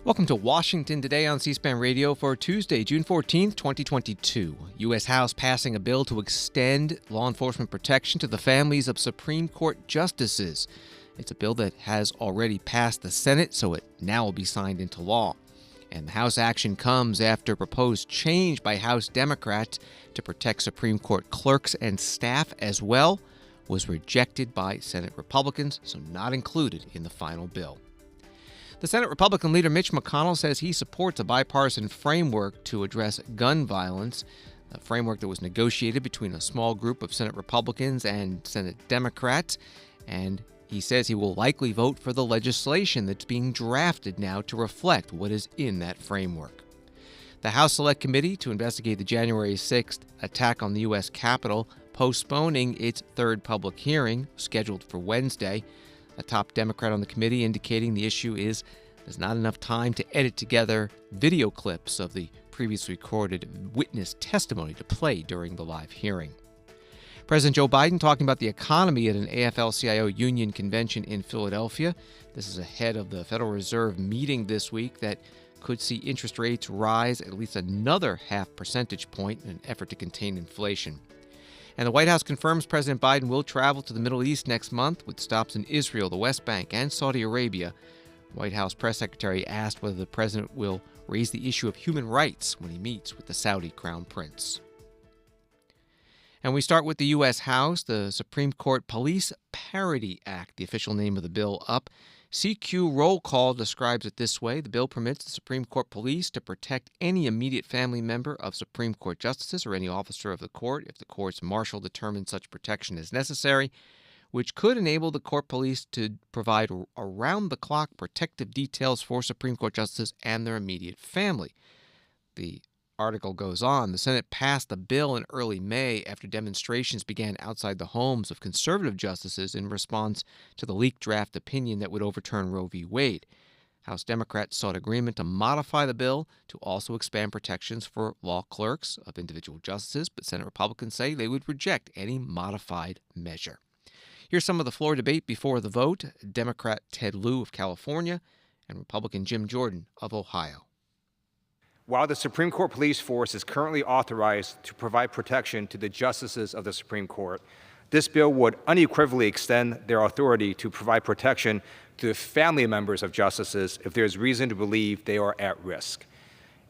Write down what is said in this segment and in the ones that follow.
Welcome to Washington Today on C-SPAN Radio for Tuesday, June 14th, 2022. U.S. House passing a bill to extend law enforcement protection to the families of Supreme Court justices. It's a bill that has already passed the Senate, so it now will be signed into law. And the House action comes after proposed change by House Democrats to protect Supreme Court clerks and staff as well was rejected by Senate Republicans, so not included in the final bill. The Senate Republican leader Mitch McConnell says he supports a bipartisan framework to address gun violence, a framework that was negotiated between a small group of Senate Republicans and Senate Democrats, and he says he will likely vote for the legislation that's being drafted now to reflect what is in that framework. The House Select Committee to investigate the January 6th attack on the U.S. Capitol postponing its third public hearing, scheduled for Wednesday. A top Democrat on the committee indicating the issue is there's not enough time to edit together video clips of the previously recorded witness testimony to play during the live hearing. President Joe Biden talking about the economy at an AFL-CIO union convention in Philadelphia. This is ahead of the Federal Reserve meeting this week that could see interest rates rise at least another half percentage point in an effort to contain inflation. And the White House confirms President Biden will travel to the Middle East next month with stops in Israel, the West Bank, and Saudi Arabia. White House press secretary asked whether the president will raise the issue of human rights when he meets with the Saudi crown prince. And we start with the U.S. House, the Supreme Court Police Parity Act, the official name of the bill, up. CQ roll call describes it this way. The bill permits the Supreme Court police to protect any immediate family member of Supreme Court justices or any officer of the court if the court's marshal determines such protection is necessary, which could enable the court police to provide around-the-clock protective details for Supreme Court justices and their immediate family. The article goes on. The Senate passed the bill in early May after demonstrations began outside the homes of conservative justices in response to the leaked draft opinion that would overturn Roe v. Wade. House Democrats sought agreement to modify the bill to also expand protections for law clerks of individual justices, but Senate Republicans say they would reject any modified measure. Here's some of the floor debate before the vote. Democrat Ted Lieu of California and Republican Jim Jordan of Ohio. While the Supreme Court police force is currently authorized to provide protection to the justices of the Supreme Court, this bill would unequivocally extend their authority to provide protection to the family members of justices if there is reason to believe they are at risk.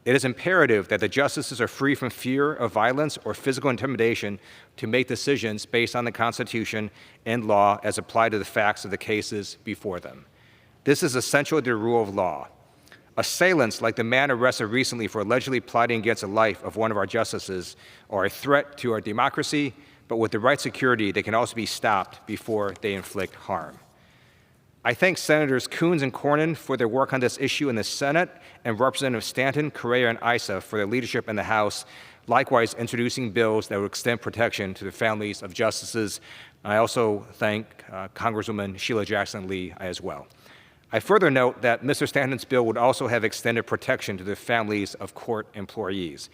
It is imperative that the justices are free from fear of violence or physical intimidation to make decisions based on the Constitution and law as applied to the facts of the cases before them. This is essential to the rule of law. Assailants like the man arrested recently for allegedly plotting against the life of one of our justices are a threat to our democracy, but with the right security, they can also be stopped before they inflict harm. I thank Senators Coons and Cornyn for their work on this issue in the Senate, and Representatives Stanton, Correa, and Issa for their leadership in the House, likewise introducing bills that would extend protection to the families of justices. I also thank Congresswoman Sheila Jackson Lee as well. I further note that Mr. Stanton's bill would also have extended protection to the families of court employees.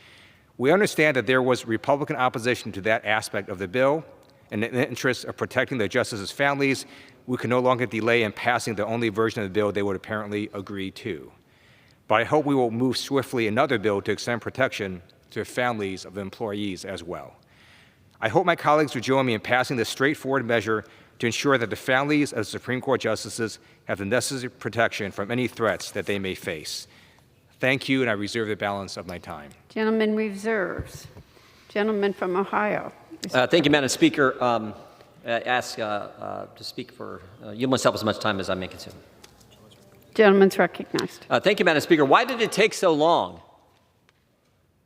We understand that there was Republican opposition to that aspect of the bill, and in the interest of protecting the justices' families, we can no longer delay in passing the only version of the bill they would apparently agree to. But I hope we will move swiftly another bill to extend protection to the families of employees as well. I hope my colleagues will join me in passing this straightforward measure to ensure that the families of Supreme Court justices have the necessary protection from any threats that they may face. Thank you, and I reserve the balance of my time. Gentleman reserves. Gentleman from Ohio. Thank you, Madam Speaker. Ask to speak for, you must have as much time as I may consume. Gentleman's recognized. Thank you, Madam Speaker. Why did it take so long?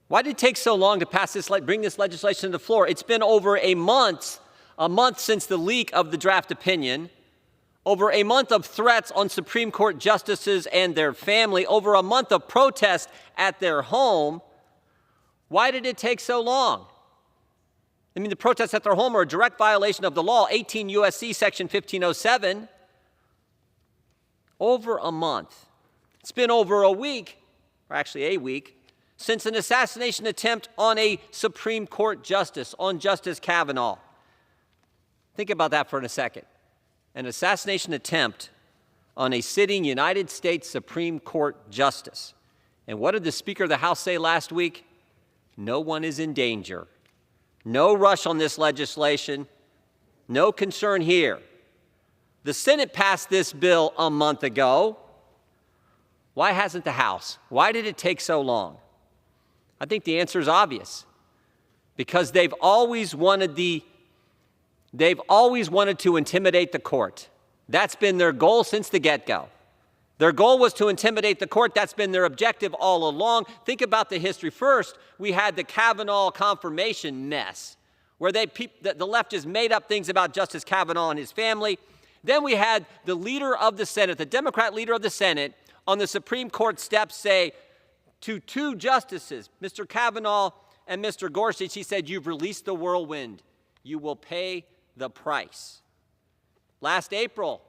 Why did it take so long to pass this, bring this legislation to the floor? It's been over a month since the leak of the draft opinion, over a month of threats on Supreme Court justices and their family, over a month of protest at their home. Why did it take so long? I mean, the protests at their home are a direct violation of the law, 18 U.S.C. Section 1507. Over a month. It's been over a week, or actually a week, since an assassination attempt on a Supreme Court justice, on Justice Kavanaugh. Think about that for a second. An assassination attempt on a sitting United States Supreme Court justice. And what did the Speaker of the House say last week? No one is in danger. No rush on this legislation. No concern here. The Senate passed this bill a month ago. Why hasn't the House? Why did it take so long? I think the answer is obvious. Because they've always wanted to intimidate the court. That's been their goal since the get-go. Their goal was to intimidate the court. That's been their objective all along. Think about the history. First, we had the Kavanaugh confirmation mess, where the left just made up things about Justice Kavanaugh and his family. Then we had the leader of the Senate, the Democrat leader of the Senate, on the Supreme Court steps say to two justices, Mr. Kavanaugh and Mr. Gorsuch, he said, "You've released the whirlwind. You will pay the price." Last April,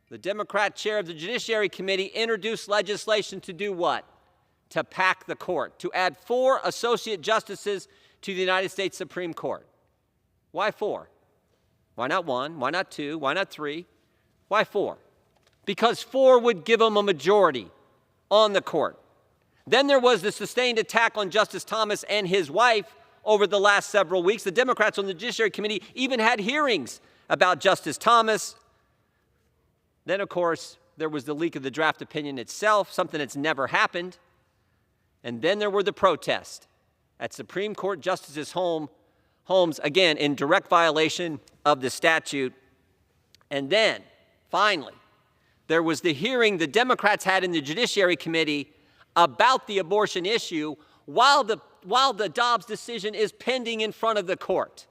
the Democrat chair of the Judiciary Committee introduced legislation to do what? To pack the court, to add 4 associate justices to the United States Supreme Court. Why 4? Why not 1? Why not 2? Why not 3? Why 4? Because 4 would give them a majority on the court. Then there was the sustained attack on Justice Thomas and his wife over the last several weeks. The Democrats on the Judiciary Committee even had hearings about Justice Thomas. Then, of course, there was the leak of the draft opinion itself, something that's never happened. And then there were the protests at Supreme Court justices' homes, again, in direct violation of the statute. And then, finally, there was the hearing the Democrats had in the Judiciary Committee about the abortion issue while the Dobbs decision is pending in front of the court.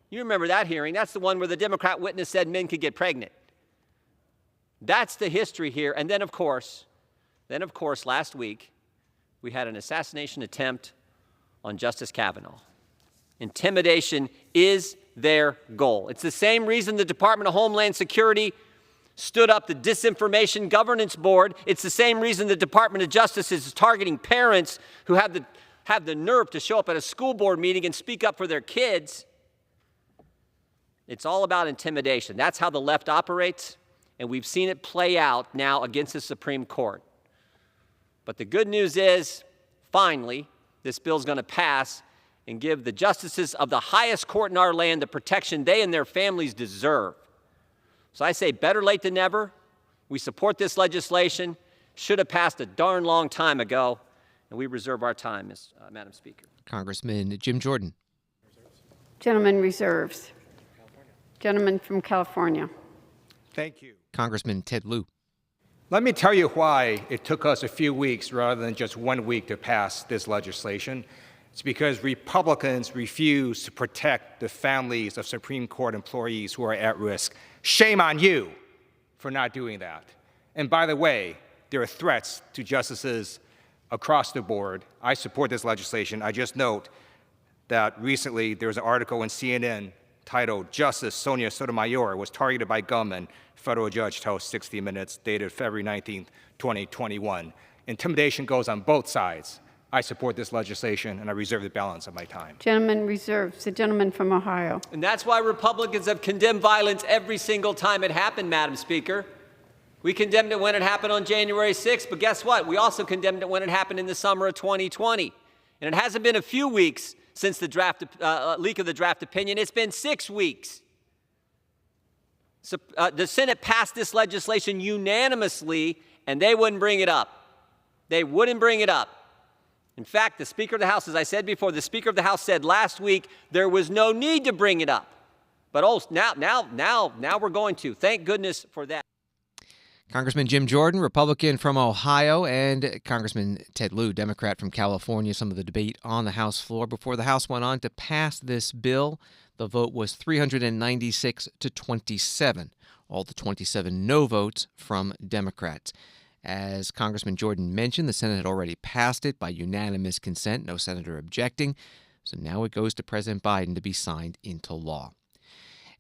You remember that hearing. That's the one where the Democrat witness said men could get pregnant. That's the history here. And then, of course, last week, we had an assassination attempt on Justice Kavanaugh. Intimidation is their goal. It's the same reason the Department of Homeland Security stood up the Disinformation Governance Board. It's the same reason the Department of Justice is targeting parents who have the nerve to show up at a school board meeting and speak up for their kids. It's all about intimidation. That's how the left operates, and we've seen it play out now against the Supreme Court. But the good news is, finally, this bill's going to pass and give the justices of the highest court in our land the protection they and their families deserve. So I say better late than never. We support this legislation. Should have passed a darn long time ago, and we reserve our time, Madam Speaker. Congressman Jim Jordan. Gentleman reserves. Gentleman from California. Thank you. Congressman Ted Lieu. Let me tell you why it took us a few weeks rather than just 1 week to pass this legislation. It's because Republicans refuse to protect the families of Supreme Court employees who are at risk. Shame on you for not doing that. And by the way, there are threats to justices across the board. I support this legislation. I just note that recently there was an article in CNN titled "Justice Sonia Sotomayor was targeted by gunmen," federal judge tells 60 Minutes, dated February 19, 2021. Intimidation goes on both sides. I support this legislation, and I reserve the balance of my time. Gentleman reserves. The gentleman from Ohio. And that's why Republicans have condemned violence every single time it happened, Madam Speaker. We condemned it when it happened on January 6th, but guess what? We also condemned it when it happened in the summer of 2020. And it hasn't been a few weeks since the leak of the draft opinion. It's been 6 weeks. So, the Senate passed this legislation unanimously, and they wouldn't bring it up. They wouldn't bring it up. In fact, the Speaker of the House, as I said before, the Speaker of the House said last week there was no need to bring it up. But now we're going to. Thank goodness for that. Congressman Jim Jordan, Republican from Ohio, and Congressman Ted Lieu, Democrat from California. Some of the debate on the House floor before the House went on to pass this bill. The vote was 396 to 27. All the 27 no votes from Democrats. As Congressman Jordan mentioned, the Senate had already passed it by unanimous consent, no senator objecting. So now it goes to President Biden to be signed into law.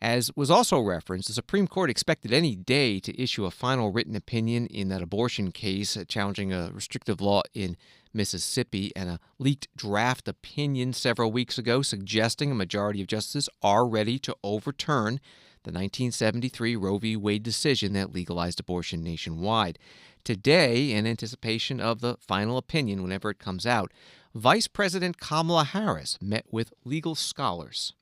As was also referenced, the Supreme Court expected any day to issue a final written opinion in that abortion case challenging a restrictive law in Mississippi, and a leaked draft opinion several weeks ago suggesting a majority of justices are ready to overturn the 1973 Roe v. Wade decision that legalized abortion nationwide. Today, in anticipation of the final opinion whenever it comes out, Vice President Kamala Harris met with legal scholars.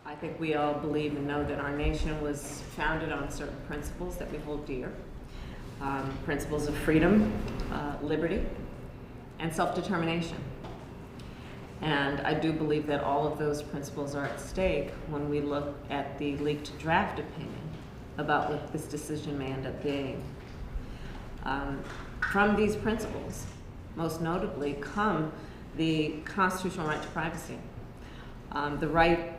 I think we all believe and know that our nation was founded on certain principles that we hold dear. Principles of freedom, liberty, and self-determination. And I do believe that all of those principles are at stake when we look at the leaked draft opinion about what this decision may end up being. From these principles, most notably, come the constitutional right to privacy, the right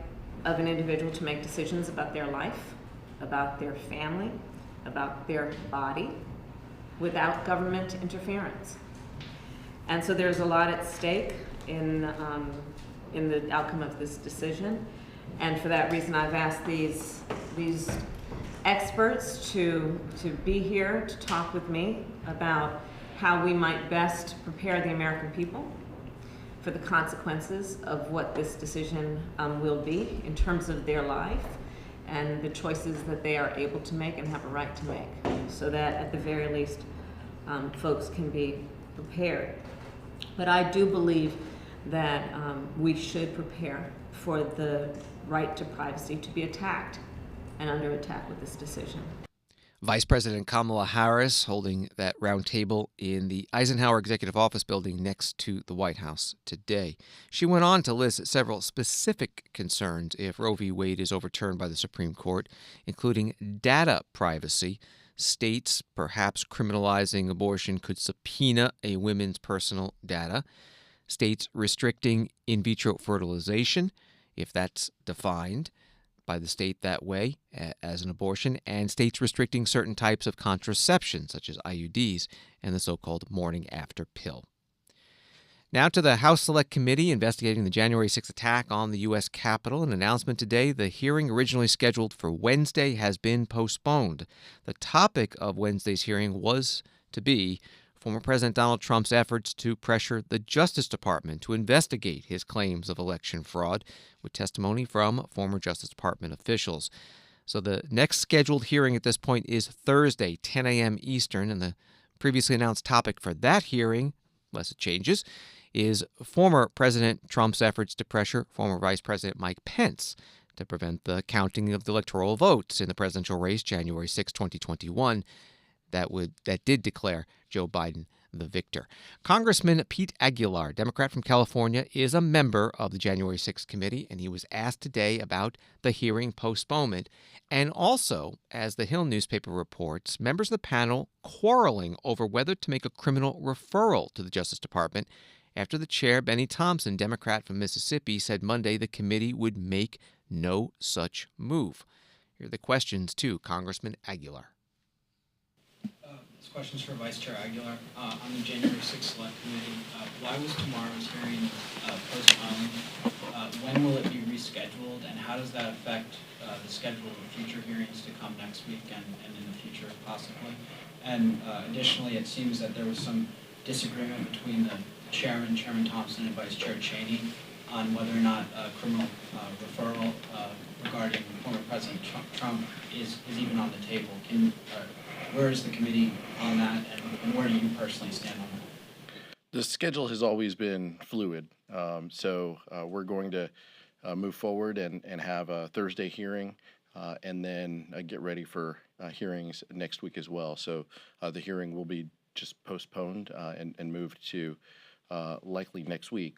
of an individual to make decisions about their life, about their family, about their body, without government interference. And so there's a lot at stake in the outcome of this decision. And for that reason, I've asked these experts to be here to talk with me about how we might best prepare the American people for the consequences of what this decision will be in terms of their life and the choices that they are able to make and have a right to make, so that at the very least, folks can be prepared. But I do believe that we should prepare for the right to privacy to be attacked and under attack with this decision. Vice President Kamala Harris holding that roundtable in the Eisenhower Executive Office building next to the White House today. She went on to list several specific concerns if Roe v. Wade is overturned by the Supreme Court, including data privacy. States perhaps criminalizing abortion could subpoena a woman's personal data. States restricting in vitro fertilization, if that's defined by the state that way as an abortion, and states restricting certain types of contraception, such as IUDs and the so-called morning after pill. Now to the House Select Committee investigating the January 6th attack on the U.S. Capitol. An announcement today: the hearing originally scheduled for Wednesday has been postponed. The topic of Wednesday's hearing was to be former President Donald Trump's efforts to pressure the Justice Department to investigate his claims of election fraud, with testimony from former Justice Department officials. So the next scheduled hearing at this point is Thursday, 10 a.m. Eastern, and the previously announced topic for that hearing, unless it changes, is former President Trump's efforts to pressure former Vice President Mike Pence to prevent the counting of the electoral votes in the presidential race January 6, 2021, that did declare Joe Biden the victor. Congressman Pete Aguilar, Democrat from California, is a member of the January 6th committee, and he was asked today about the hearing postponement. And also, as the Hill newspaper reports, members of the panel quarreling over whether to make a criminal referral to the Justice Department after the chair, Benny Thompson, Democrat from Mississippi, said Monday the committee would make no such move. Here are the questions to Congressman Aguilar. Questions for Vice Chair Aguilar. On the January 6th Select Committee, why was tomorrow's hearing postponed? When will it be rescheduled, and how does that affect the schedule of future hearings to come next week and in the future, possibly? And additionally, it seems that there was some disagreement between the Chairman, Chairman Thompson, and Vice Chair Cheney on whether or not a criminal referral regarding former President Trump is even on the table. Where is the committee on that, and where do you personally stand on that? The schedule has always been fluid, so we're going to move forward and have a Thursday hearing, and then get ready for hearings next week as well. So the hearing will be just postponed and moved to likely next week.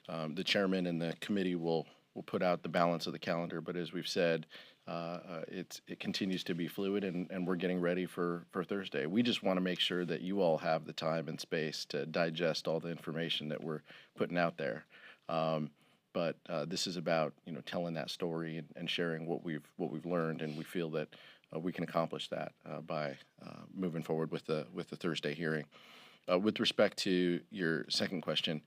The chairman and the committee will put out the balance of the calendar, but as we've said, it continues to be fluid, and we're getting ready for Thursday. We just want to make sure that you all have the time and space to digest all the information that we're putting out there. But this is about telling that story and sharing what we've learned, and we feel that we can accomplish that by moving forward with the Thursday hearing. With respect to your second question,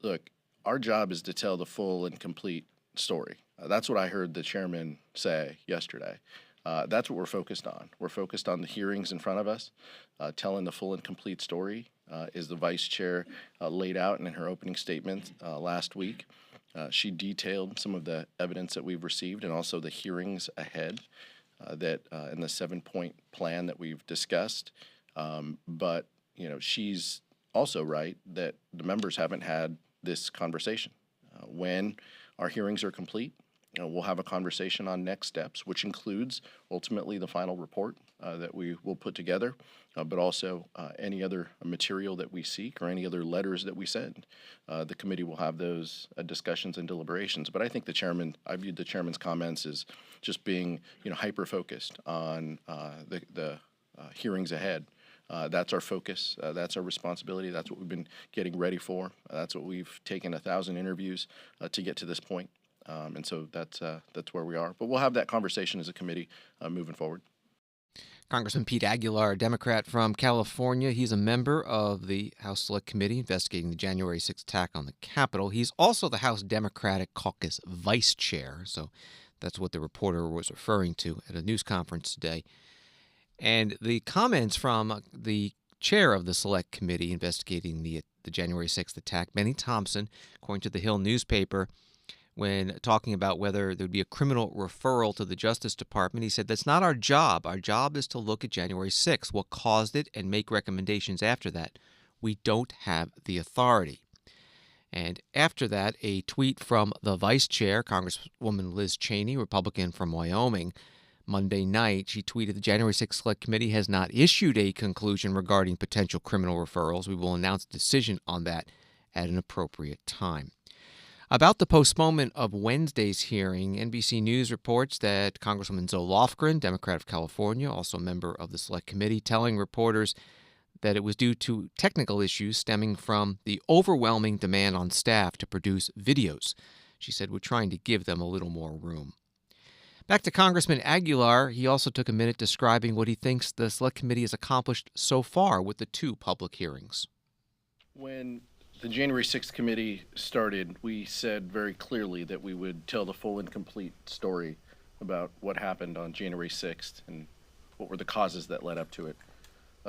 look, our job is to tell the full and complete story. That's what I heard the chairman say yesterday. That's what we're focused on. We're focused on the hearings in front of us, telling the full and complete story, as the vice chair laid out in her opening statement last week. She detailed some of the evidence that we've received and also the hearings ahead that in the 7-point plan that we've discussed. But she's also right that the members haven't had this conversation. When our hearings are complete, we'll have a conversation on next steps, which includes ultimately the final report that we will put together, but also any other material that we seek or any other letters that we send. The committee will have those discussions and deliberations. But I think I viewed the chairman's comments as just being hyper-focused on the hearings ahead. That's our focus. That's our responsibility. That's what we've been getting ready for. That's what we've taken 1,000 interviews to get to this point. And so that's where we are. But we'll have that conversation as a committee moving forward. Congressman Pete Aguilar, a Democrat from California. He's a member of the House Select Committee investigating the January 6th attack on the Capitol. He's also the House Democratic Caucus vice chair. So that's what the reporter was referring to at a news conference today. And the comments from the chair of the Select Committee investigating the January 6th attack, Benny Thompson, according to the Hill newspaper, when talking about whether there would be a criminal referral to the Justice Department, he said, "That's not our job. Our job is to look at January 6th, what caused it, and make recommendations after that. We don't have the authority." And after that, a tweet from the vice chair, Congresswoman Liz Cheney, Republican from Wyoming, Monday night, she tweeted, "The January 6th Select Committee has not issued a conclusion regarding potential criminal referrals. We will announce a decision on that at an appropriate time." About the postponement of Wednesday's hearing, NBC News reports that Congresswoman Zoe Lofgren, Democrat of California, also a member of the Select Committee, telling reporters that it was due to technical issues stemming from the overwhelming demand on staff to produce videos. She said, "We're trying to give them a little more room." Back to Congressman Aguilar, he also took a minute describing what he thinks the Select Committee has accomplished so far with the 2 public hearings. When the January 6th committee started, we said very clearly that we would tell the full and complete story about what happened on January 6th and what were the causes that led up to it.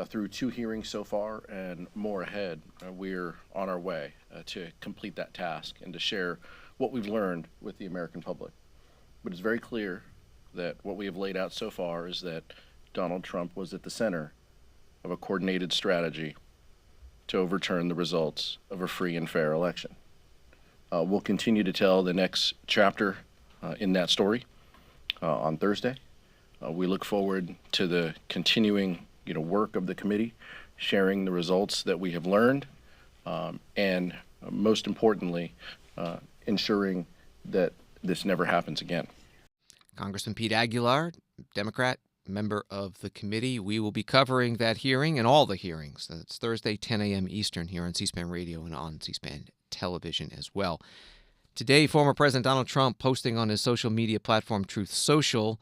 Through 2 hearings so far and more ahead, we're on our way to complete that task and to share what we've learned with the American public. But it's very clear that what we have laid out so far is that Donald Trump was at the center of a coordinated strategy to overturn the results of a free and fair election. We'll continue to tell the next chapter in that story on Thursday. We look forward to the continuing work of the committee, sharing the results that we have learned, and most importantly, ensuring that this never happens again. Congressman Pete Aguilar, Democrat, member of the committee. We will be covering that hearing and all the hearings. That's Thursday, 10 a.m. Eastern here on C-SPAN Radio and on C-SPAN Television as well. Today, former President Donald Trump posting on his social media platform Truth Social,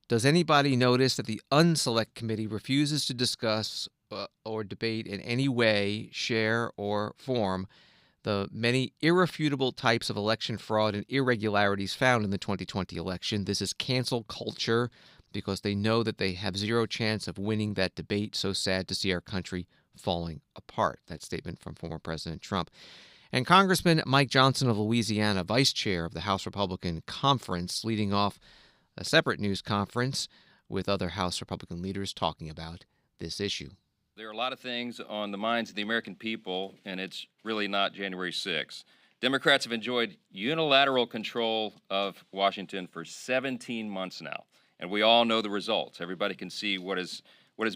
"Does anybody notice that the Unselect Committee refuses to discuss or debate in any way, share, or form the many irrefutable types of election fraud and irregularities found in the 2020 election? This is cancel culture because they know that they have zero chance of winning that debate. So sad to see our country falling apart." That statement from former President Trump. And Congressman Mike Johnson of Louisiana, vice chair of the House Republican Conference, leading off a separate news conference with other House Republican leaders talking about this issue. There are a lot of things on the minds of the American people, and it's really not January 6th. Democrats have enjoyed unilateral control of Washington for 17 months now, and we all know the results. Everybody can see what has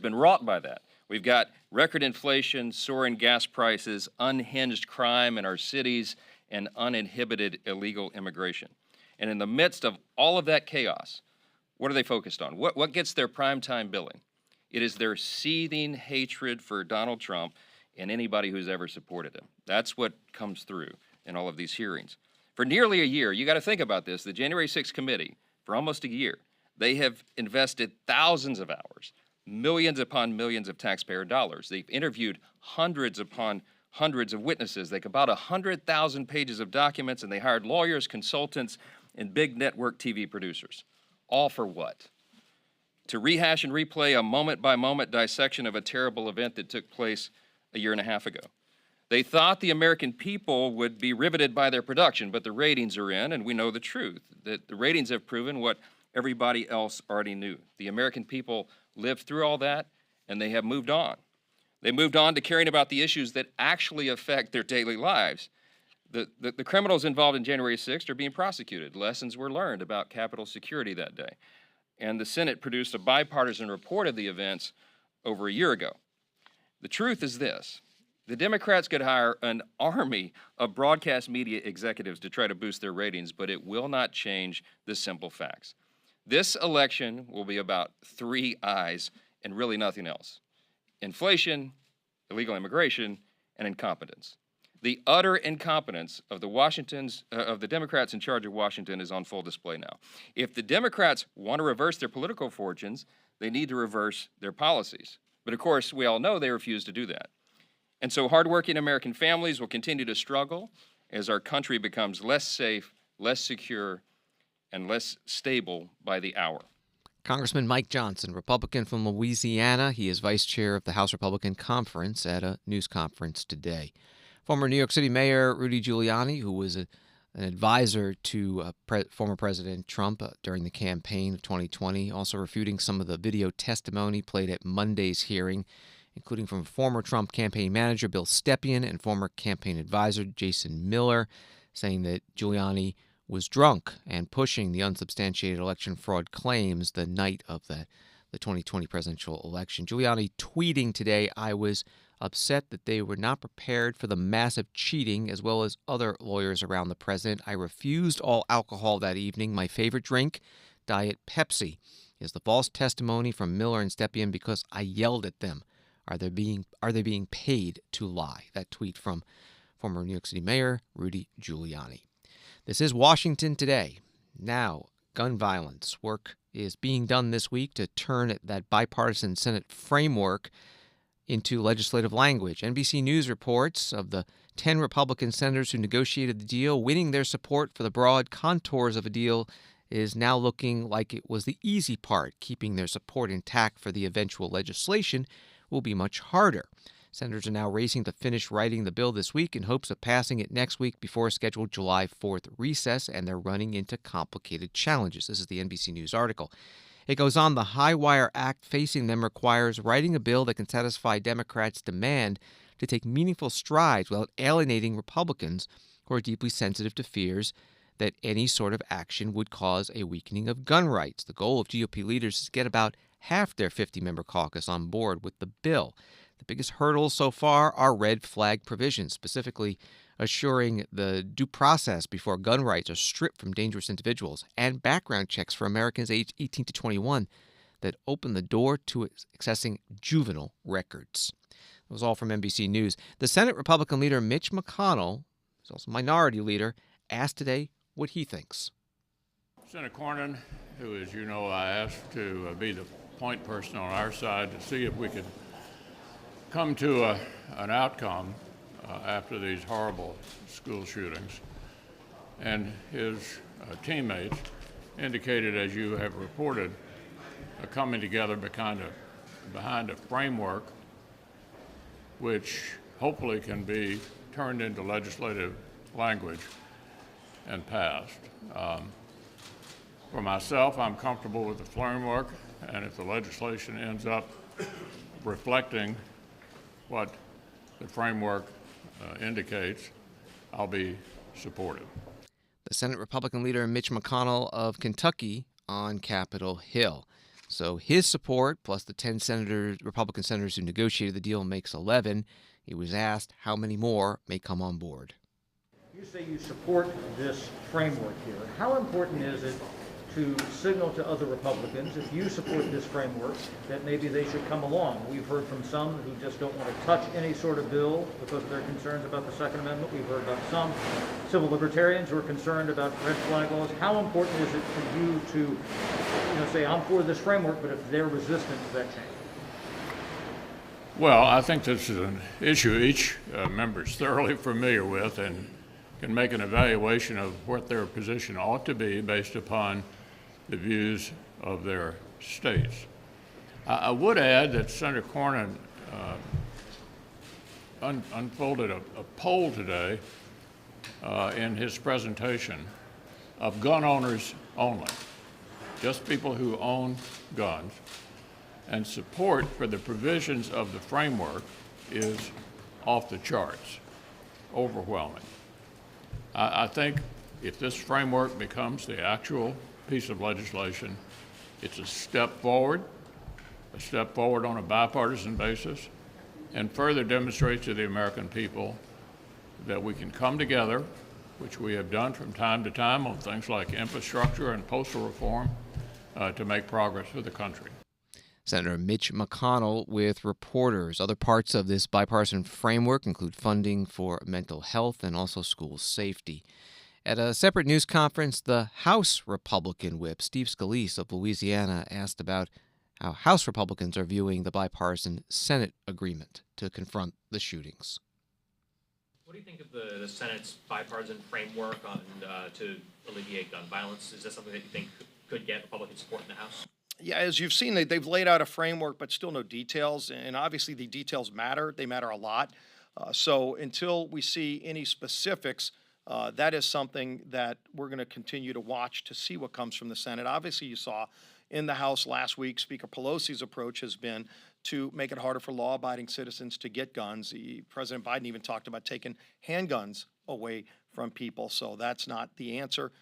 been wrought by that. We've got record inflation, soaring gas prices, unhinged crime in our cities, and uninhibited illegal immigration. And in the midst of all of that chaos, what are they focused on? What gets their primetime billing? It is their seething hatred for Donald Trump and anybody who's ever supported him. That's what comes through in all of these hearings. For nearly a year, you got to think about this, the January 6th committee, for almost a year, they have invested thousands of hours, millions upon millions of taxpayer dollars. They've interviewed hundreds upon hundreds of witnesses. They about 100,000 pages of documents, and they hired lawyers, consultants, and big network TV producers. All for what? To rehash and replay a moment-by-moment dissection of a terrible event that took place a year and a half ago. They thought the American people would be riveted by their production, but the ratings are in, and we know the truth, that the ratings have proven what everybody else already knew. The American people lived through all that, and they have moved on. They moved on to caring about the issues that actually affect their daily lives. The criminals involved in January 6th are being prosecuted. Lessons were learned about Capitol security that day. And the Senate produced a bipartisan report of the events over a year ago. The truth is this. The Democrats could hire an army of broadcast media executives to try to boost their ratings, but it will not change the simple facts. This election will be about 3 I's and really nothing else: inflation, illegal immigration, and incompetence. The utter incompetence of the Democrats in charge of Washington is on full display now. If the Democrats want to reverse their political fortunes, they need to reverse their policies. But of course, we all know they refuse to do that. And so hardworking American families will continue to struggle as our country becomes less safe, less secure, and less stable by the hour. Congressman Mike Johnson, Republican from Louisiana. He is vice chair of the House Republican Conference at a news conference today. Former New York City Mayor Rudy Giuliani, who was an advisor to former President Trump during the campaign of 2020, also refuting some of the video testimony played at Monday's hearing, including from former Trump campaign manager Bill Stepien and former campaign advisor Jason Miller, saying that Giuliani was drunk and pushing the unsubstantiated election fraud claims the night of the 2020 presidential election. Giuliani tweeting today, "I was upset that they were not prepared for the massive cheating, as well as other lawyers around the president. I refused all alcohol that evening. My favorite drink, Diet Pepsi." Is the false testimony from Miller and Stepien because I yelled at them. Are they being paid to lie? That tweet from former New York City Mayor Rudy Giuliani. This is Washington Today. Now, gun violence. Work is being done this week to turn that bipartisan Senate framework into legislative language. NBC News reports of the 10 Republican senators who negotiated the deal, winning their support for the broad contours of a deal is now looking like it was the easy part. Keeping their support intact for the eventual legislation will be much harder. Senators are now racing to finish writing the bill this week in hopes of passing it next week before a scheduled July 4th recess, and they're running into complicated challenges. This is the NBC News article. It goes on, the High Wire Act facing them requires writing a bill that can satisfy Democrats' demand to take meaningful strides without alienating Republicans who are deeply sensitive to fears that any sort of action would cause a weakening of gun rights. The goal of GOP leaders is to get about half their 50-member caucus on board with the bill. The biggest hurdles so far are red flag provisions, specifically assuring the due process before gun rights are stripped from dangerous individuals, and background checks for Americans aged 18 to 21 that open the door to accessing juvenile records. That was all from NBC News. The Senate Republican leader Mitch McConnell, who's also minority leader, asked today what he thinks. Senator Cornyn, who, as you know, I asked to be the point person on our side to see if we could come to an outcome after these horrible school shootings. And his teammates indicated, as you have reported, coming together behind a framework which hopefully can be turned into legislative language and passed. For myself, I'm comfortable with the framework, and if the legislation ends up reflecting what the framework indicates, I'll be supportive. The Senate Republican leader Mitch McConnell of Kentucky on Capitol Hill. So his support, plus the 10 Republican senators who negotiated the deal, makes 11. He was asked how many more may come on board. You say you support this framework here. How important is it to signal to other Republicans, if you support this framework, that maybe they should come along? We've heard from some who just don't want to touch any sort of bill because of their concerns about the Second Amendment. We've heard about some civil libertarians who are concerned about red flag laws. How important is it for you to say, I'm for this framework, but if they're resistant to that change? Well, I think this is an issue each member is thoroughly familiar with and can make an evaluation of what their position ought to be based upon the views of their states. I would add that Senator Cornyn unfolded a poll today in his presentation of gun owners only, just people who own guns, and support for the provisions of the framework is off the charts, overwhelming. I think if this framework becomes the actual piece of legislation, it's a step forward on a bipartisan basis, and further demonstrates to the American people that we can come together, which we have done from time to time on things like infrastructure and postal reform, to make progress for the country. Senator Mitch McConnell with reporters. Other parts of this bipartisan framework include funding for mental health and also school safety. At a separate news conference, the House Republican whip, Steve Scalise of Louisiana, asked about how House Republicans are viewing the bipartisan Senate agreement to confront the shootings. What do you think of the Senate's bipartisan framework on to alleviate gun violence? Is that something that you think could get Republican support in the House? Yeah, as you've seen, they've laid out a framework, but still no details. And obviously the details matter. They matter a lot. So until we see any specifics, that is something that we're going to continue to watch to see what comes from the Senate. Obviously, you saw in the House last week, Speaker Pelosi's approach has been to make it harder for law-abiding citizens to get guns. President Biden even talked about taking handguns away from people, so that's not the answer.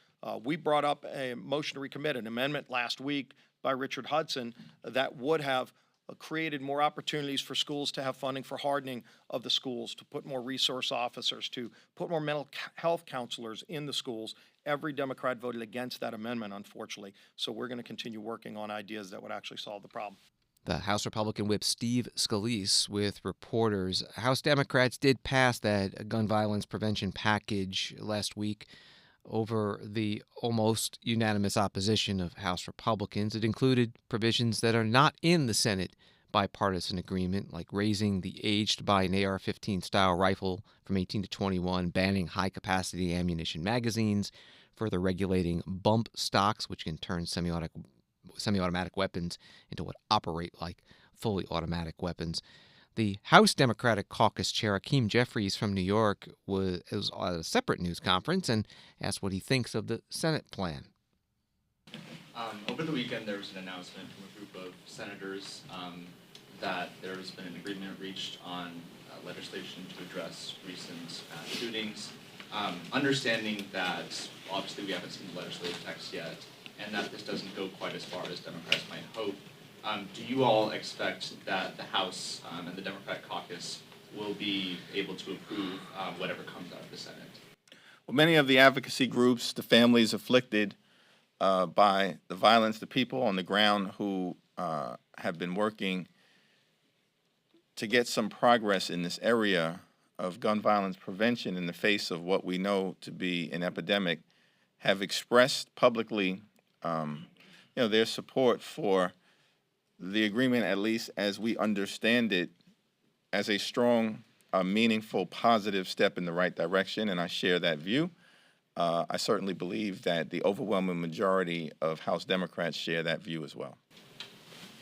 We brought up a motion to recommit, an amendment last week by Richard Hudson that would have created more opportunities for schools to have funding for hardening of the schools, to put more resource officers, to put more mental health counselors in the schools. Every Democrat voted against that amendment, unfortunately. So we're going to continue working on ideas that would actually solve the problem. The House Republican whip Steve Scalise with reporters. House Democrats did pass that gun violence prevention package last week over the almost unanimous opposition of House Republicans. It included provisions that are not in the Senate bipartisan agreement, like raising the age to buy an AR-15 style rifle from 18 to 21, banning high-capacity ammunition magazines, further regulating bump stocks, which can turn semi-automatic weapons into what operate like fully automatic weapons. The House Democratic Caucus Chair, Hakeem Jeffries from New York, was at a separate news conference and asked what he thinks of the Senate plan. Over the weekend, there was an announcement from a group of senators that there has been an agreement reached on legislation to address recent shootings. Understanding that obviously we haven't seen the legislative text yet, and that this doesn't go quite as far as Democrats might hope, do you all expect that the House and the Democratic caucus will be able to approve whatever comes out of the Senate? Well, many of the advocacy groups, the families afflicted by the violence, the people on the ground who have been working to get some progress in this area of gun violence prevention in the face of what we know to be an epidemic, have expressed publicly their support for the agreement, at least as we understand it, as a strong, meaningful, positive step in the right direction, and I share that view. I certainly believe that the overwhelming majority of House Democrats share that view as well.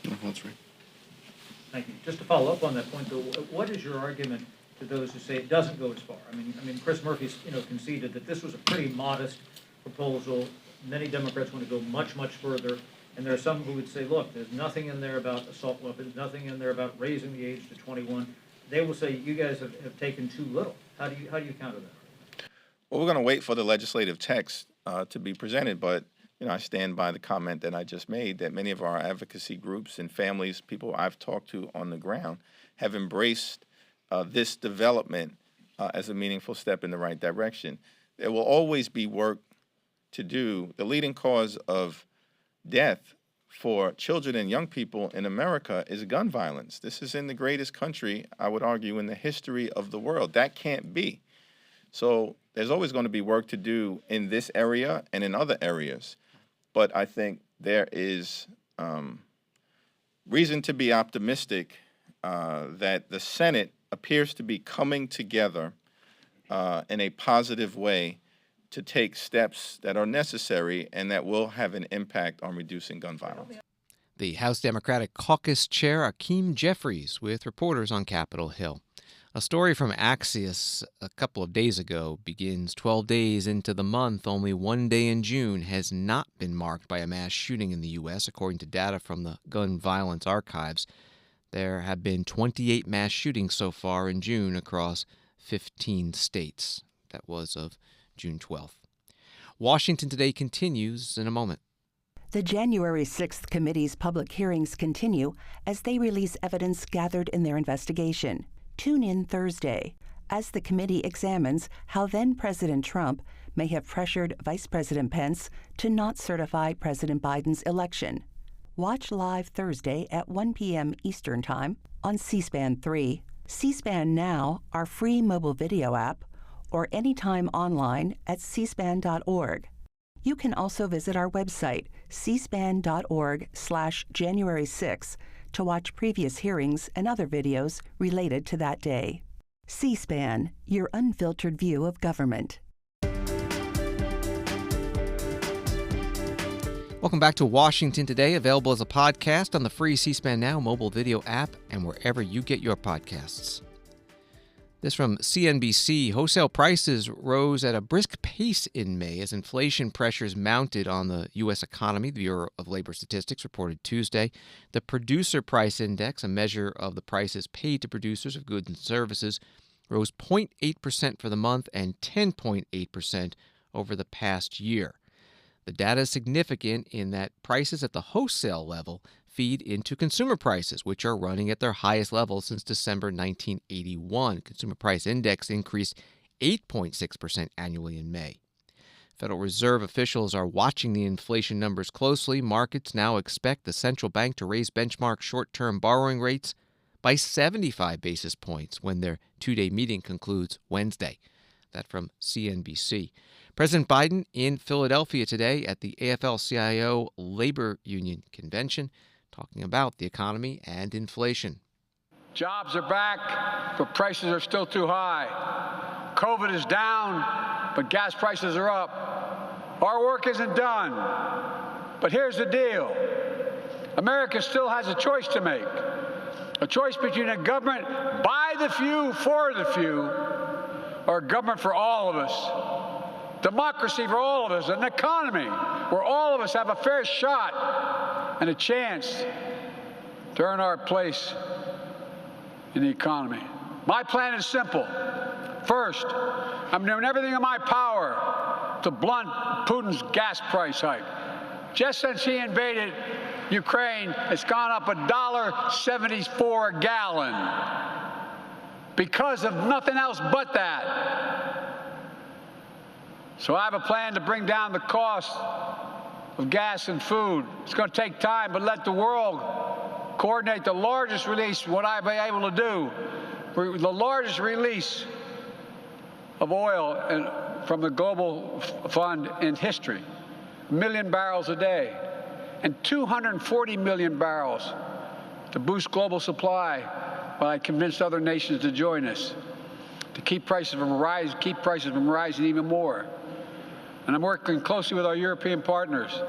Thank you. Just to follow up on that point, though, what is your argument to those who say it doesn't go as far? I mean, Chris Murphy's conceded that this was a pretty modest proposal. Many Democrats want to go much, much further. And there are some who would say, look, there's nothing in there about assault weapons, nothing in there about raising the age to 21. They will say you guys have taken too little. How do you counter that? Well, we're going to wait for the legislative text to be presented, but I stand by the comment that I just made, that many of our advocacy groups and families, people I've talked to on the ground, have embraced this development as a meaningful step in the right direction. There will always be work to do. The leading cause of death for children and young people in America is gun violence. This is in the greatest country, I would argue, in the history of the world. That can't be. So there's always going to be work to do in this area and in other areas. But I think there is reason to be optimistic that the Senate appears to be coming together in a positive way to take steps that are necessary and that will have an impact on reducing gun violence. The House Democratic Caucus Chair, Hakeem Jeffries, with reporters on Capitol Hill. A story from Axios a couple of days ago begins 12 days into the month. Only one day in June has not been marked by a mass shooting in the U.S., according to data from the Gun Violence Archives. There have been 28 mass shootings so far in June across 15 states. That was of June 12th. Washington Today continues in a moment. The January 6th committee's public hearings continue as they release evidence gathered in their investigation. Tune in Thursday as the committee examines how then-President Trump may have pressured Vice President Pence to not certify President Biden's election. Watch live Thursday at 1 p.m. Eastern Time on C-SPAN 3, C-SPAN Now, our free mobile video app, or anytime online at cspan.org. You can also visit our website, cspan.org/January 6, to watch previous hearings and other videos related to that day. C-SPAN, your unfiltered view of government. Welcome back to Washington Today, available as a podcast on the free C-SPAN Now mobile video app and wherever you get your podcasts. This from CNBC. Wholesale prices rose at a brisk pace in May as inflation pressures mounted on the U.S. economy, the Bureau of Labor Statistics reported Tuesday. The Producer Price Index, a measure of the prices paid to producers of goods and services, rose 0.8% for the month and 10.8% over the past year. The data is significant in that prices at the wholesale level feed into consumer prices, which are running at their highest level since December 1981. Consumer Price Index increased 8.6% annually in May. Federal Reserve officials are watching the inflation numbers closely. Markets now expect the central bank to raise benchmark short-term borrowing rates by 75 basis points when their two-day meeting concludes Wednesday. That from CNBC. President Biden in Philadelphia today at the AFL-CIO Labor Union Convention, talking about the economy and inflation. Jobs are back, but prices are still too high. COVID is down, but gas prices are up. Our work isn't done. But here's the deal. America still has a choice to make. A choice between a government by the few, for the few, or a government for all of us. Democracy for all of us, an economy where all of us have a fair shot and a chance to earn our place in the economy. My plan is simple. First, I'm doing everything in my power to blunt Putin's gas price hike. Just since he invaded Ukraine, it's gone up $1.74 a gallon because of nothing else but that. So I have a plan to bring down the cost of gas and food. It's going to take time, but let the world coordinate the largest release, what I've been able to do, the largest release of oil from the global fund in history. 1 million barrels a day and 240 million barrels to boost global supply while I convinced other nations to join us, to keep prices from rising even more. And I'm working closely with our European partners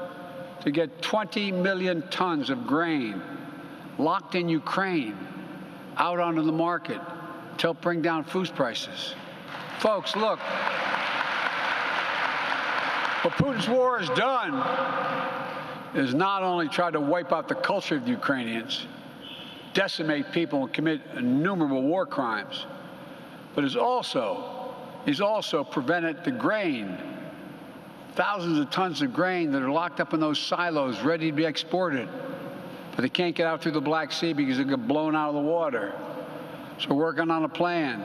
to get 20 million tons of grain locked in Ukraine out onto the market to help bring down food prices. Folks, look, what Putin's war has done is not only try to wipe out the culture of the Ukrainians, decimate people and commit innumerable war crimes, but he's also prevented the grain, thousands of tons of grain that are locked up in those silos ready to be exported, but they can't get out through the Black Sea because they get blown out of the water. So we're working on a plan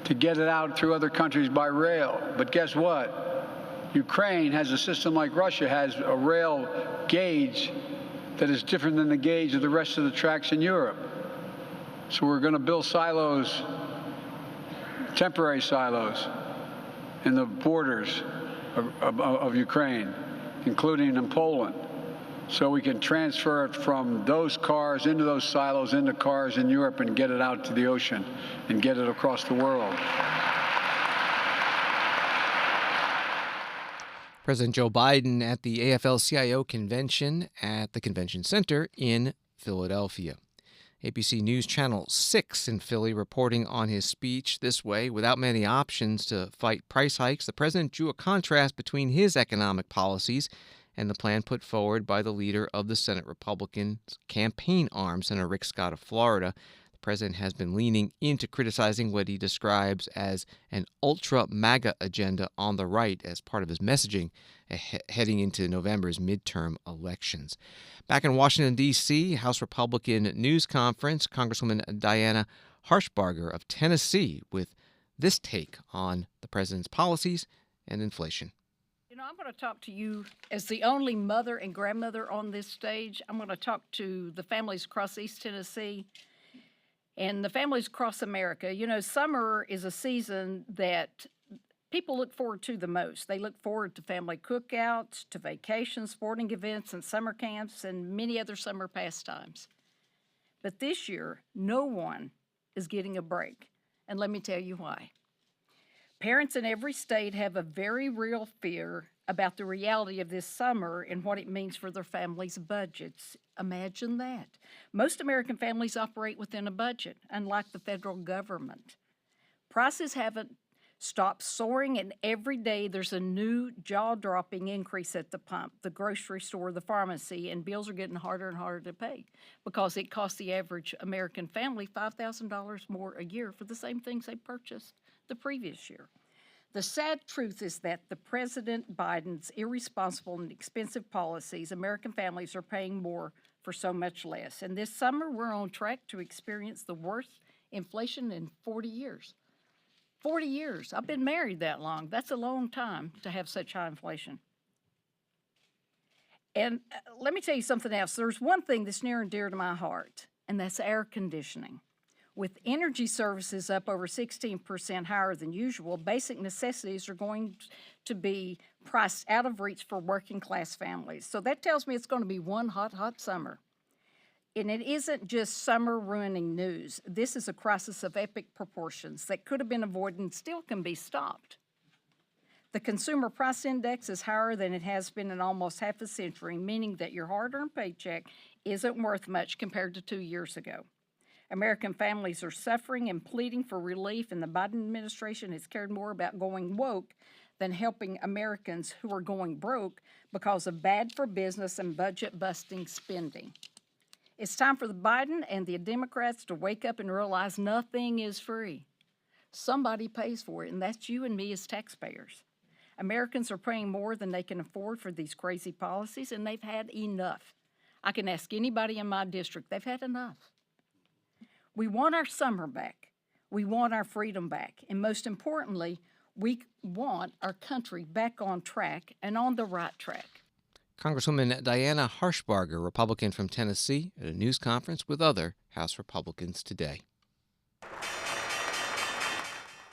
to get it out through other countries by rail. But guess what? Ukraine has a system like Russia has, a rail gauge that is different than the gauge of the rest of the tracks in Europe. So we're going to build silos, temporary silos, in the borders of Ukraine, including in Poland, so we can transfer it from those cars into those silos into cars in Europe and get it out to the ocean and get it across the world. President Joe Biden at the AFL-CIO convention at the Convention Center in Philadelphia. ABC News Channel 6 in Philly reporting on his speech this way. Without many options to fight price hikes, the president drew a contrast between his economic policies and the plan put forward by the leader of the Senate Republican campaign arm, Senator Rick Scott of Florida. The president has been leaning into criticizing what he describes as an ultra-MAGA agenda on the right as part of his messaging heading into November's midterm elections. Back in Washington, D.C., House Republican News Conference, Congresswoman Diana Harshbarger of Tennessee with this take on the president's policies and inflation. You know, I'm going to talk to you as the only mother and grandmother on this stage. I'm going to talk to the families across East Tennessee and the families across America. You know, summer is a season that people look forward to the most. They look forward to family cookouts, to vacations, sporting events, and summer camps, and many other summer pastimes. But this year, no one is getting a break, and let me tell you why. Parents in every state have a very real fear about the reality of this summer and what it means for their families' budgets. Imagine that. Most American families operate within a budget, unlike the federal government. Prices haven't stopped soaring, and every day there's a new jaw-dropping increase at the pump, the grocery store, the pharmacy, and bills are getting harder and harder to pay because it costs the average American family $5,000 more a year for the same things they purchased the previous year. The sad truth is that the President Biden's irresponsible and expensive policies, American families are paying more for so much less. And this summer, we're on track to experience the worst inflation in 40 years. 40 years. I've been married that long. That's a long time to have such high inflation. And let me tell you something else. There's one thing that's near and dear to my heart, and that's air conditioning. With energy services up over 16% higher than usual, basic necessities are going to be priced out of reach for working class families. So that tells me it's going to be one hot, hot summer. And it isn't just summer ruining news. This is a crisis of epic proportions that could have been avoided and still can be stopped. The Consumer Price Index is higher than it has been in almost half a century, meaning that your hard-earned paycheck isn't worth much compared to 2 years ago. American families are suffering and pleading for relief, and the Biden administration has cared more about going woke than helping Americans who are going broke because of bad for business and budget-busting spending. It's time for the Biden and the Democrats to wake up and realize nothing is free. Somebody pays for it, and that's you and me as taxpayers. Americans are paying more than they can afford for these crazy policies, and they've had enough. I can ask anybody in my district, they've had enough. We want our summer back. We want our freedom back. And most importantly, we want our country back on track and on the right track. Congresswoman Diana Harshbarger, Republican from Tennessee, at a news conference with other House Republicans today.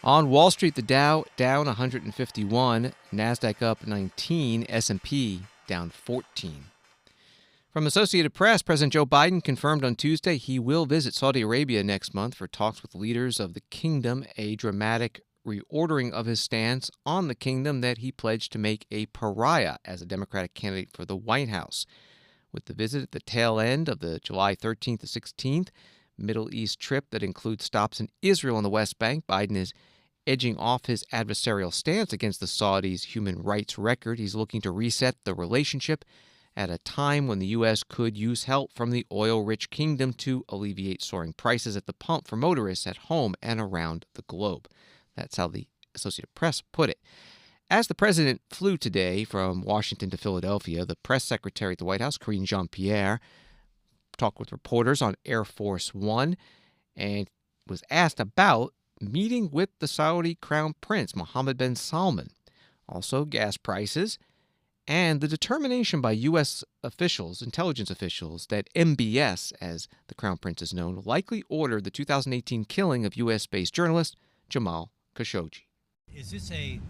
On Wall Street, the Dow down 151, NASDAQ up 19, S&P down 14. From Associated Press, President Joe Biden confirmed on Tuesday he will visit Saudi Arabia next month for talks with leaders of the kingdom, a dramatic reordering of his stance on the kingdom that he pledged to make a pariah as a Democratic candidate for the White House. With the visit at the tail end of the July 13th to 16th Middle East trip that includes stops in Israel and the West Bank, Biden is edging off his adversarial stance against the Saudis' human rights record. He's looking to reset the relationship at a time when the U.S. could use help from the oil-rich kingdom to alleviate soaring prices at the pump for motorists at home and around the globe. That's how the Associated Press put it. As the president flew today from Washington to Philadelphia, the press secretary at the White House, Karine Jean-Pierre, talked with reporters on Air Force One and was asked about meeting with the Saudi Crown Prince, Mohammed bin Salman, also gas prices, and the determination by U.S. officials, intelligence officials, that MBS, as the Crown Prince is known, likely ordered the 2018 killing of U.S.-based journalist Jamal Khashoggi. Is this a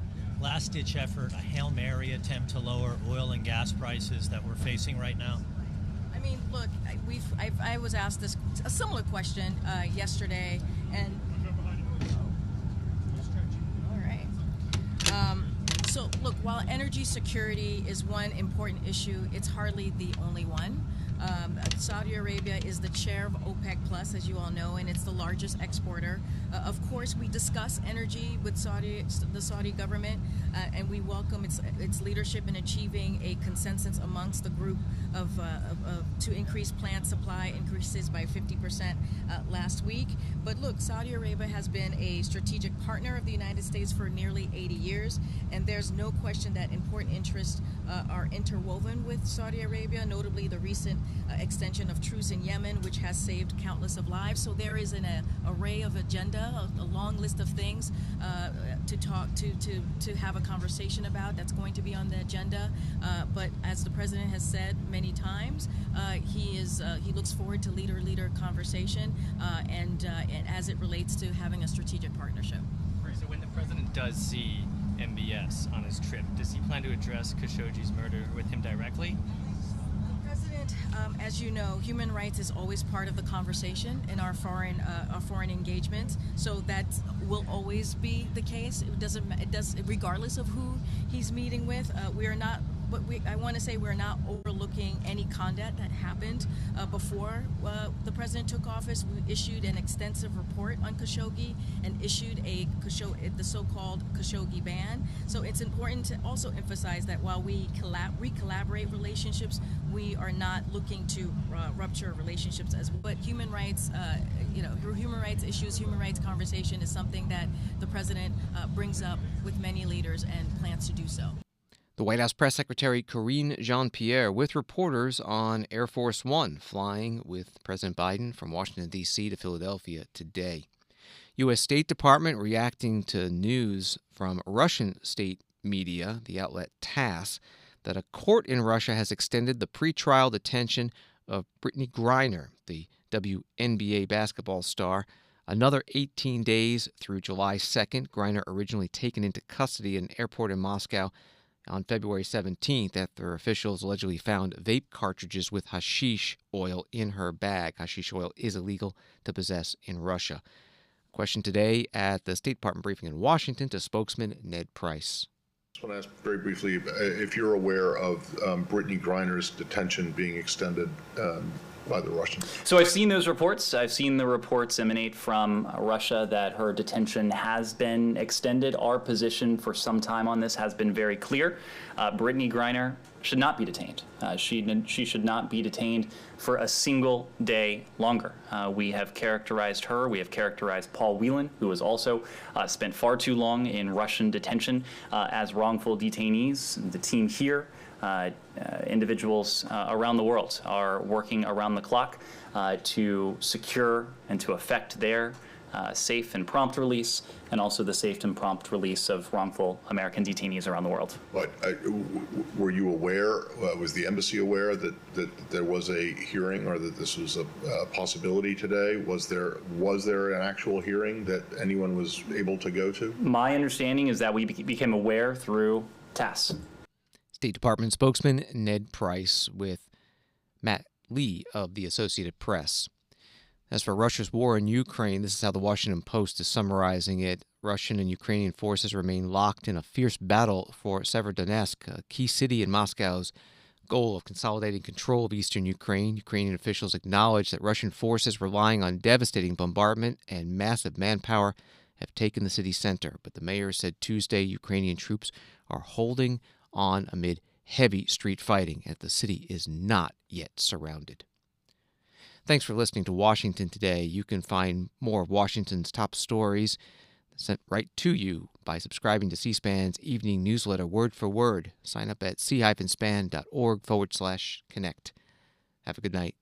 last-ditch effort, a Hail Mary attempt to lower oil and gas prices that we're facing right now? I mean, look, I was asked a similar question yesterday, and all right. So, look, while energy security is one important issue, it's hardly the only one. Saudi Arabia is the share of OPEC Plus, as you all know, and it's the largest exporter. Of course, we discuss energy with the Saudi government, and we welcome its leadership in achieving a consensus amongst the group to increase plant supply increases by 50% last week. But look, Saudi Arabia has been a strategic partner of the United States for nearly 80 years, and there's no question that important interests are interwoven with Saudi Arabia, notably the recent extension of truce in Yemen, which has saved countless of lives. So there is an array of agenda, a long list of things to have a conversation about that's going to be on the agenda. But as the president has said many times, he looks forward to leader conversation and as it relates to having a strategic partnership. So when the president does see MBS on his trip, does he plan to address Khashoggi's murder with him directly? The president, as you know, human rights is always part of the conversation in our foreign engagements. So that will always be the case. It does regardless of who he's meeting with. We are not. But I want to say we're not overlooking any conduct that happened before the president took office. We issued an extensive report on Khashoggi and issued the so-called Khashoggi ban. So it's important to also emphasize that while we collaborate relationships, we are not looking to rupture relationships but human rights, human rights issues, human rights conversation is something that the president brings up with many leaders and plans to do so. The White House Press Secretary Karine Jean-Pierre with reporters on Air Force One flying with President Biden from Washington, D.C. to Philadelphia today. U.S. State Department reacting to news from Russian state media, the outlet TASS, that a court in Russia has extended the pretrial detention of Brittany Griner, the WNBA basketball star, another 18 days through July 2nd. Griner originally taken into custody at an airport in Moscow on February 17th after officials allegedly found vape cartridges with hashish oil in her bag. Hashish oil is illegal to possess in Russia. Question today at the State Department briefing in Washington to spokesman Ned Price. I just want to ask very briefly if you're aware of Brittany Griner's detention being extended by the Russians. So I've seen those reports. I've seen the reports emanate from Russia that her detention has been extended. Our position for some time on this has been very clear. Brittany Griner should not be detained. She should not be detained for a single day longer. We have characterized her, we have characterized Paul Whelan, who has also spent far too long in Russian detention as wrongful detainees. The team here, individuals around the world are working around the clock to secure and to effect their safe and prompt release, and also the safe and prompt release of wrongful American detainees around the world. But were you aware, was the embassy aware that there was a hearing or that this was a possibility today? Was there an actual hearing that anyone was able to go to? My understanding is that we became aware through TASS. State Department spokesman Ned Price with Matt Lee of the Associated Press. As for Russia's war in Ukraine, this is how the Washington Post is summarizing it. Russian and Ukrainian forces remain locked in a fierce battle for Severodonetsk, a key city in Moscow's goal of consolidating control of eastern Ukraine. Ukrainian officials acknowledge that Russian forces relying on devastating bombardment and massive manpower have taken the city center. But the mayor said Tuesday Ukrainian troops are holding on amid heavy street fighting as the city is not yet surrounded. Thanks for listening to Washington Today. You can find more of Washington's top stories sent right to you by subscribing to C-SPAN's evening newsletter word for word. Sign up at c-span.org/connect. Have a good night.